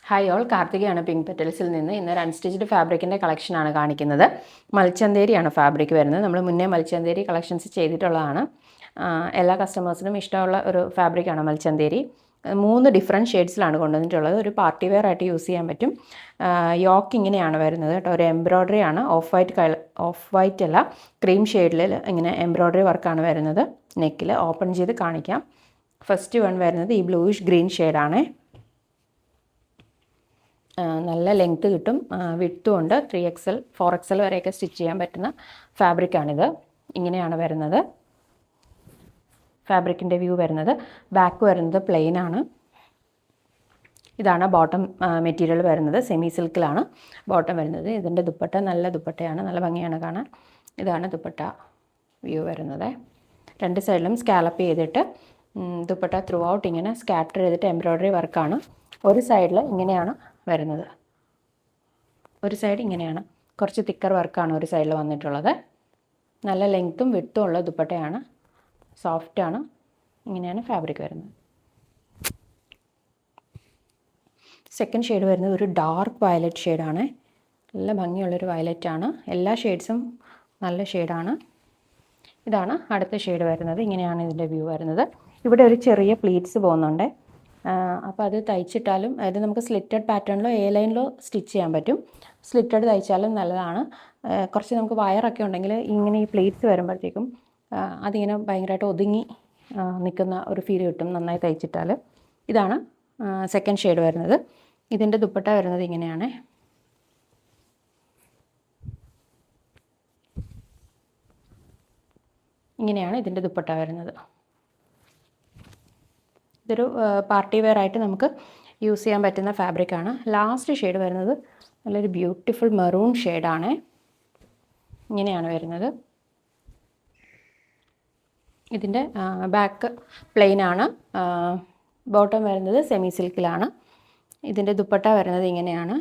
Hi all, കാർത്തികയാണ് pink പെറ്റൽസിൽ നിന്ന്. ഇന്നൊരു unstitched ഫാബ്രിക്കിൻ്റെ കളക്ഷനാണ് കാണിക്കുന്നത്. മൽച്ചന്തേരിയാണ് ഫാബ്രിക് വരുന്നത്. നമ്മൾ മുന്നേ മൽച്ചന്തേരി കളക്ഷൻസ് ചെയ്തിട്ടുള്ളതാണ്. എല്ലാ കസ്റ്റമേഴ്സിനും ഇഷ്ടമുള്ള ഒരു ഫാബ്രിക്കാണ് മൽച്ചന്തേരി. 3 ഡിഫറെൻറ്റ് ഷെയ്ഡ്സിലാണ് കൊണ്ടുവന്നിട്ടുള്ളത്. ഒരു പാർട്ടി വെയർ ആയിട്ട് യൂസ് ചെയ്യാൻ പറ്റും. യോക്ക് ഇങ്ങനെയാണ് വരുന്നത് കേട്ടോ. ഒരു എംബ്രോയ്ഡറി ആണ്. ഓഫ് വൈറ്റ് അല്ല, ക്രീം ഷെയ്ഡിൽ ഇങ്ങനെ എംബ്രോയ്ഡറി വർക്കാണ് വരുന്നത്. നെക്കിൽ ഓപ്പൺ ചെയ്ത് കാണിക്കാം. ഫസ്റ്റ് വൺ വരുന്നത് ഈ ബ്ലൂയിഷ് ഗ്രീൻ ഷെയ്ഡാണ്. നല്ല ലെങ്ത്ത് കിട്ടും, വിഡ്ത്തും ഉണ്ട്. 3XL 4XL വരെയൊക്കെ സ്റ്റിച്ച് ചെയ്യാൻ പറ്റുന്ന ഫാബ്രിക്കാണിത്. ഇങ്ങനെയാണ് വരുന്നത് ഫാബ്രിക്കിൻ്റെ വ്യൂ വരുന്നത്. ബാക്ക് വരുന്നത് പ്ലെയിൻ ആണ്. ഇതാണ് ബോട്ടം മെറ്റീരിയൽ വരുന്നത്. സെമി സിൽക്കിലാണ് ബോട്ടം വരുന്നത്. ഇതിൻ്റെ ദുപ്പട്ട നല്ല ദുപ്പട്ടയാണ്, നല്ല ഭംഗിയാണ് കാണാൻ. ഇതാണ് ദുപ്പട്ട വ്യൂ വരുന്നത്. 2 സൈഡിലും സ്കാലപ്പ് ചെയ്തിട്ട് ദുപ്പട്ട ത്രൂ ഔട്ട് ഇങ്ങനെ സ്കാറ്റർ ചെയ്തിട്ട് എംബ്രോയ്ഡറി വർക്കാണ്. ഒരു സൈഡിൽ ഇങ്ങനെയാണ് വരുന്നത്. ഒരു സൈഡ് ഇങ്ങനെയാണ്, കുറച്ച് തിക്കർ വർക്കാണ് ഒരു സൈഡിൽ വന്നിട്ടുള്ളത്. നല്ല ലെങ്ത്തും വിഡ്ത്തും ഉള്ള ദുപ്പട്ടയാണ്, സോഫ്റ്റാണ്. ഇങ്ങനെയാണ് ഫാബ്രിക് വരുന്നത്. സെക്കൻഡ് ഷെയ്ഡ് വരുന്നത് ഒരു ഡാർക്ക് വയലറ്റ് ഷെയ്ഡാണ്. നല്ല ഭംഗിയുള്ളൊരു വയലറ്റാണ്. എല്ലാ ഷെയ്ഡ്സും നല്ല ഷെയ്ഡാണ്. ഇതാണ് അടുത്ത ഷെയ്ഡ് വരുന്നത്. ഇങ്ങനെയാണ് ഇതിൻ്റെ വ്യൂ വരുന്നത്. ഇവിടെ ഒരു ചെറിയ പ്ലീറ്റ്സ് പോകുന്നുണ്ട്. അപ്പോൾ അത് തയ്ച്ചിട്ടാലും അതായത് നമുക്ക് സ്ലിറ്റഡ് പാറ്റേണിലോ എ ലൈനിലോ സ്റ്റിച്ച് ചെയ്യാൻ പറ്റും. സ്ലിറ്റഡ് തയ്ച്ചാലും നല്ലതാണ്. കുറച്ച് നമുക്ക് വയറൊക്കെ ഉണ്ടെങ്കിൽ ഇങ്ങനെ ഈ പ്ലീറ്റ്സ് വരുമ്പോഴത്തേക്കും അതിങ്ങനെ ഭയങ്കരമായിട്ട് ഒതുങ്ങി നിൽക്കുന്ന ഒരു ഫീൽ കിട്ടും നന്നായി തയ്ച്ചിട്ടാൽ. ഇതാണ് സെക്കൻഡ് ഷെയ്ഡ് വരുന്നത്. ഇതിൻ്റെ ദുപ്പട്ട വരുന്നത് ഇങ്ങനെയാണ്. ഇങ്ങനെയാണ് ഇതിൻ്റെ ദുപ്പട്ട വരുന്നത്. ഇതൊരു പാർട്ടി വെയർ ആയിട്ട് നമുക്ക് യൂസ് ചെയ്യാൻ പറ്റുന്ന ഫാബ്രിക്കാണ്. ലാസ്റ്റ് ഷെയ്ഡ് വരുന്നത് നല്ലൊരു ബ്യൂട്ടിഫുൾ മെറൂൺ ഷെയ്ഡാണ്. ഇങ്ങനെയാണ് വരുന്നത്. ഇതിൻ്റെ ബാക്ക് പ്ലെയിൻ ആണ്. ബോട്ടം വരുന്നത് സെമി സിൽക്കിലാണ്. ഇതിൻ്റെ ദുപ്പട്ട വരുന്നത് ഇങ്ങനെയാണ്.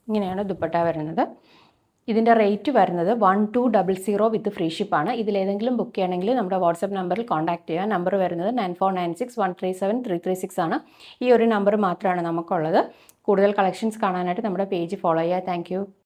ഇങ്ങനെയാണ് ദുപ്പട്ട വരുന്നത്. ഇതിൻ്റെ റേറ്റ് വരുന്നത് 1200 വിത്ത് ഫ്രീ ഷിപ്പാണ്. ഇതിലേതെങ്കിലും ബുക്ക് ചെയ്യണമെങ്കിൽ നമ്മുടെ വാട്സപ്പ് നമ്പറിൽ കോൺടാക്ട് ചെയ്യുക. നമ്പർ വരുന്നത് 9496137336 ആണ്. ഈ ഒരു നമ്പർ മാത്രമാണ് നമുക്കുള്ളത്. കൂടുതൽ കളക്ഷൻസ് കാണാനായിട്ട് നമ്മുടെ പേജ് ഫോളോ ചെയ്യുക. താങ്ക്